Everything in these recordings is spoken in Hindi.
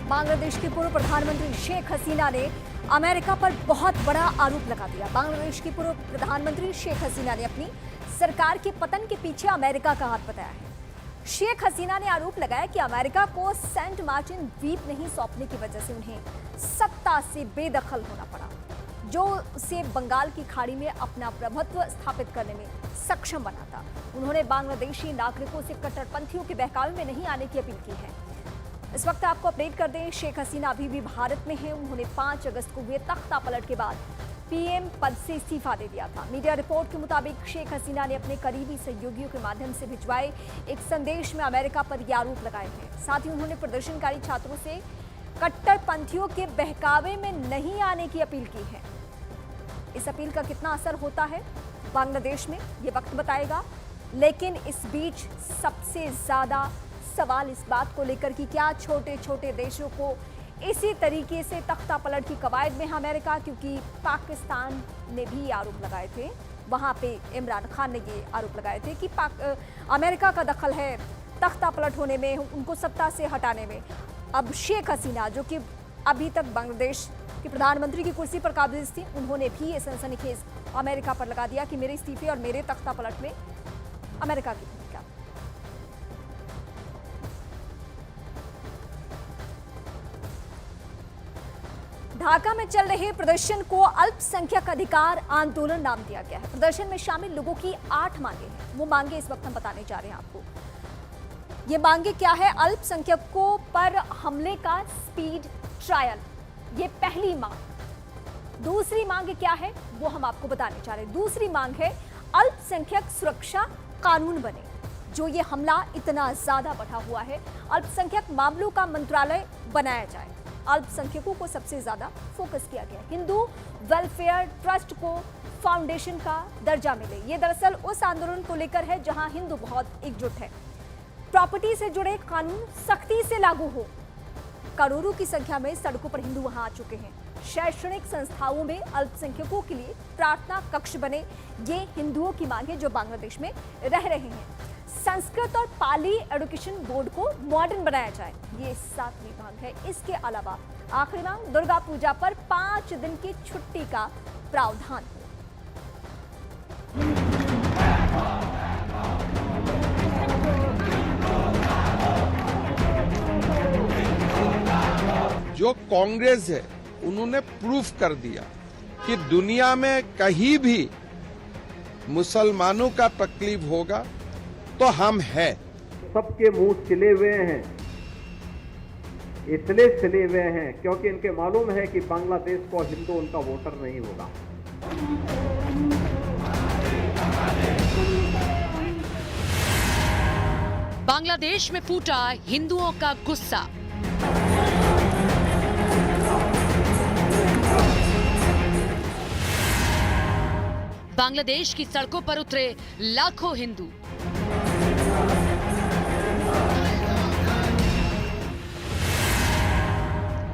बांग्लादेश की पूर्व प्रधानमंत्री शेख हसीना ने अमेरिका पर बहुत बड़ा आरोप लगा दिया। बांग्लादेश की पूर्व प्रधानमंत्री शेख हसीना ने अपनी सरकार के पतन के पीछे अमेरिका का हाथ बताया है। शेख हसीना ने आरोप लगाया कि अमेरिका को सेंट मार्टिन द्वीप नहीं सौंपने की वजह से उन्हें सत्ता से बेदखल होना पड़ा, जो उसे बंगाल की खाड़ी में अपना प्रभुत्व स्थापित करने में सक्षम बनाता। उन्होंने बांग्लादेशी नागरिकों से कट्टरपंथियों के बहकावे में नहीं आने की अपील की है। इस वक्त आपको अपडेट कर दें, शेख हसीना अभी भी भारत में है। उन्होंने 5 अगस्त को हुए तख्ता पलट के बाद पीएम पद से इस्तीफा दे दिया था। मीडिया रिपोर्ट के मुताबिक शेख हसीना ने अपने करीबी सहयोगियों के माध्यम से भिजवाए एक संदेश में अमेरिका पर ये आरोप लगाए हैं। साथ ही उन्होंने प्रदर्शनकारी छात्रों से कट्टरपंथियों के बहकावे में नहीं आने की अपील की है। इस अपील का कितना असर होता है बांग्लादेश में, ये वक्त बताएगा। लेकिन इस बीच सबसे ज्यादा सवाल इस बात को लेकर कि क्या छोटे छोटे देशों को इसी तरीके से तख्ता पलट की कवायद में है अमेरिका, क्योंकि पाकिस्तान ने भी आरोप लगाए थे। वहां पे इमरान खान ने ये आरोप लगाए थे कि अमेरिका का दखल है तख्ता पलट होने में, उनको सत्ता से हटाने में। अब शेख हसीना, जो कि अभी तक बांग्लादेश की प्रधानमंत्री की कुर्सी पर काबिज थी, उन्होंने भी ये सनसनीखेज अमेरिका पर लगा दिया कि मेरे इस्तीफे और मेरे तख्ता पलट में अमेरिका की भूमिका। ढाका में चल रहे प्रदर्शन को अल्पसंख्यक अधिकार आंदोलन नाम दिया गया है। प्रदर्शन में शामिल लोगों की 8 मांगे हैं। वो मांगे इस वक्त हम बताने जा रहे हैं आपको। ये मांगे क्या है? अल्पसंख्यकों पर हमले का स्पीड ट्रायल, ये पहली मांग। दूसरी मांग क्या है वो हम आपको बताने जा रहे हैं। दूसरी मांग है अल्पसंख्यक सुरक्षा कानून बने। जो ये हमला इतना ज्यादा बढ़ा हुआ है, अल्पसंख्यक मामलों का मंत्रालय बनाया जाए। अल्पसंख्यकों को सबसे ज्यादा फोकस किया गया। हिंदू वेलफेयर ट्रस्ट को फाउंडेशन का दर्जा मिले। ये दरअसल उस आंदोलन को लेकर है जहां हिंदू बहुत एकजुट है। प्रॉपर्टी से जुड़े कानून सख्ती से लागू हो। करोड़ों की संख्या में सड़कों पर हिंदू वहां आ चुके हैं। शैक्षणिक संस्थाओं में अल्पसंख्यकों के लिए प्रार्थना कक्ष बने। ये हिंदुओं की मांग है जो बांग्लादेश में रह रहे हैं। संस्कृत और पाली एजुकेशन बोर्ड को मॉडर्न बनाया जाए, ये 7वीं मांग है। इसके अलावा आखिरी मांग दुर्गा पूजा पर 5 दिन की छुट्टी का प्रावधान हो। जो कांग्रेस है उन्होंने प्रूफ कर दिया कि दुनिया में कहीं भी मुसलमानों का तकलीफ होगा तो हम हैं। सबके मुंह सिले हुए हैं, इसलिए सिले हुए हैं क्योंकि इनके मालूम है कि बांग्लादेश को हिंदू उनका वोटर नहीं होगा। बांग्लादेश में फूटा हिंदुओं का गुस्सा। बांग्लादेश की सड़कों पर उतरे लाखों हिंदू।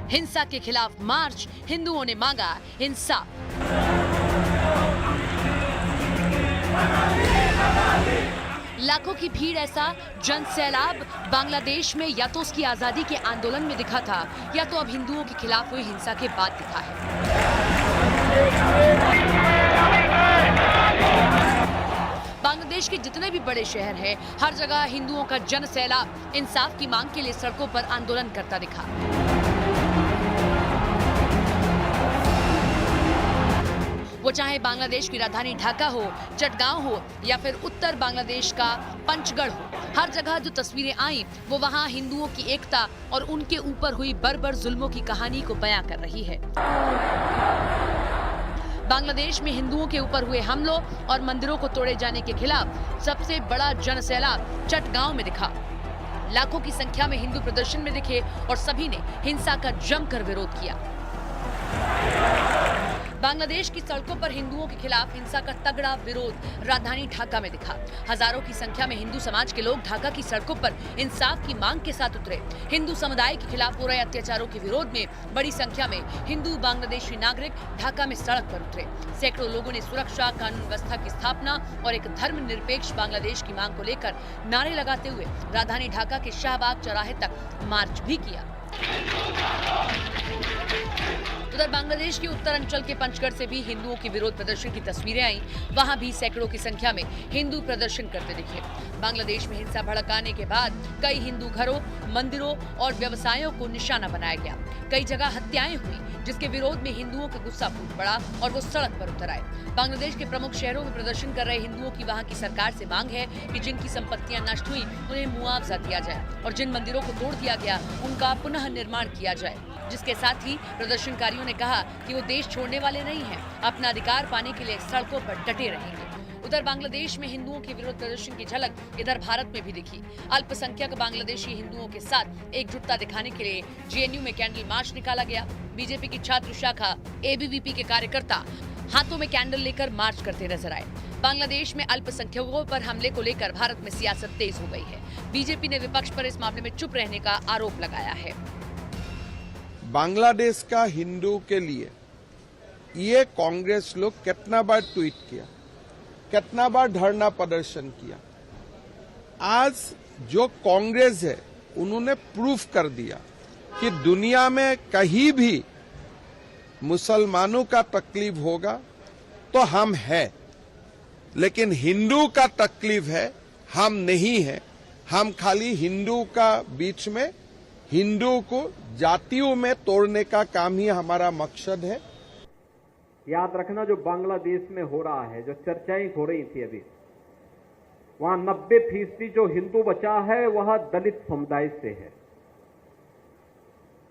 हिंसा के खिलाफ मार्च, हिंदुओं ने मांगा इंसाफ। लाखों की भीड़, ऐसा जन सैलाब बांग्लादेश में या तो उसकी आजादी के आंदोलन में दिखा था या तो अब हिंदुओं के खिलाफ हुई हिंसा के बाद दिखा है। बांग्लादेश के जितने भी बड़े शहर हैं, हर जगह हिंदुओं का जन सैलाब इंसाफ की मांग के लिए सड़कों पर आंदोलन करता दिखा। वो चाहे बांग्लादेश की राजधानी ढाका हो, चटगांव हो या फिर उत्तर बांग्लादेश का पंचगढ़ हो, हर जगह जो तस्वीरें आई वो वहां हिंदुओं की एकता और उनके ऊपर हुई बर्बर जुल्मों की कहानी को बयां कर रही है। बांग्लादेश में हिंदुओं के ऊपर हुए हमलों और मंदिरों को तोड़े जाने के खिलाफ सबसे बड़ा जनसैलाब चटगांव में दिखा। लाखों की संख्या में हिंदू प्रदर्शन में दिखे और सभी ने हिंसा का जमकर विरोध किया। बांग्लादेश की सड़कों पर हिंदुओं के खिलाफ हिंसा का तगड़ा विरोध राजधानी ढाका में दिखा। हजारों की संख्या में हिंदू समाज के लोग ढाका की सड़कों पर इंसाफ की मांग के साथ उतरे। हिंदू समुदाय के खिलाफ हो रहे अत्याचारों के विरोध में बड़ी संख्या में हिंदू बांग्लादेशी नागरिक ढाका में सड़क पर उतरे। सैकड़ों लोगों ने सुरक्षा, कानून व्यवस्था की स्थापना और एक धर्मनिरपेक्ष बांग्लादेश की मांग को लेकर नारे लगाते हुए राजधानी ढाका के शाहबाग चौराहे तक मार्च भी किया। उधर बांग्लादेश के उत्तरांचल के पंचगढ़ से भी हिंदुओं के विरोध प्रदर्शन की तस्वीरें आई। वहां भी सैकड़ों की संख्या में हिंदू प्रदर्शन करते दिखे। बांग्लादेश में हिंसा भड़काने के बाद कई हिंदू घरों, मंदिरों और व्यवसायों को निशाना बनाया गया। कई जगह हत्याएं हुई, जिसके विरोध में हिंदुओं का गुस्सा फूट पड़ा और वो सड़क पर उतर आए। बांग्लादेश के प्रमुख शहरों में प्रदर्शन कर रहे हिंदुओं की वहां की सरकार से मांग है कि जिनकी संपत्तियां नष्ट हुई उन्हें मुआवजा दिया जाए और जिन मंदिरों को तोड़ दिया गया उनका पुनः निर्माण किया जाए। जिसके साथ ही प्रदर्शनकारियों ने कहा कि वो देश छोड़ने वाले नहीं हैं, अपना अधिकार पाने के लिए सड़कों पर डटे रहेंगे। उधर बांग्लादेश में हिंदुओं के विरोध प्रदर्शन की झलक इधर भारत में भी दिखी। अल्पसंख्यक बांग्लादेशी हिंदुओं के साथ एकजुटता दिखाने के लिए जेएनयू में कैंडल मार्च निकाला गया। बीजेपी की छात्र शाखा एबीवीपी के कार्यकर्ता हाथों में कैंडल लेकर मार्च करते नजर आए। बांग्लादेश में अल्पसंख्यकों पर हमले को लेकर भारत में सियासत तेज हो गई है। बीजेपी ने विपक्ष पर इस मामले में चुप रहने का आरोप लगाया है। बांग्लादेश का हिंदू के लिए ये कांग्रेस लोग कितना बार ट्वीट किया, कितना बार धरना प्रदर्शन किया। आज जो कांग्रेस है उन्होंने प्रूफ कर दिया कि दुनिया में कहीं भी मुसलमानों का तकलीफ होगा तो हम हैं, लेकिन हिंदू का तकलीफ है हम नहीं है। हम खाली हिंदू का बीच में हिंदू को जातियों में तोड़ने का काम ही हमारा मकसद है। याद रखना, जो बांग्लादेश में हो रहा है, जो चर्चाएं हो रही थी अभी, वहां 90% जो हिंदू बचा है वह दलित समुदाय से है।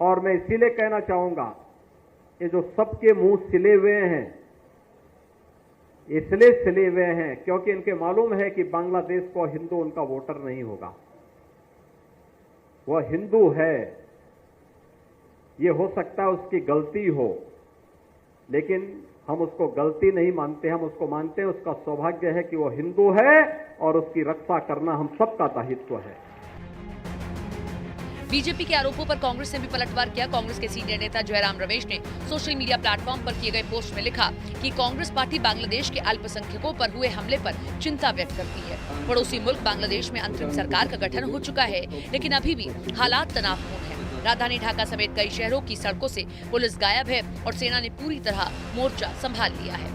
और मैं इसीलिए कहना चाहूंगा, ये जो सबके मुंह सिले हुए हैं, इसलिए सिले हुए हैं क्योंकि इनके मालूम है कि बांग्लादेश को हिंदू उनका वोटर नहीं होगा। वह हिंदू है, ये हो सकता है उसकी गलती हो, लेकिन हम उसको गलती नहीं मानते, हम उसको मानते हैं उसका सौभाग्य है कि वो हिंदू है और उसकी रक्षा करना हम सबका दायित्व है। बीजेपी के आरोपों पर कांग्रेस ने भी पलटवार किया। कांग्रेस के सीनियर नेता जयराम रमेश ने सोशल मीडिया प्लेटफॉर्म पर किए गए पोस्ट में लिखा कि कांग्रेस पार्टी बांग्लादेश के अल्पसंख्यकों पर हुए हमले पर चिंता व्यक्त करती है। पड़ोसी मुल्क बांग्लादेश में अंतरिम सरकार का गठन हो चुका है, लेकिन अभी भी हालात तनावपूर्ण है। राजधानी ढाका समेत कई शहरों की सड़कों से पुलिस गायब है और सेना ने पूरी तरह मोर्चा संभाल लिया है।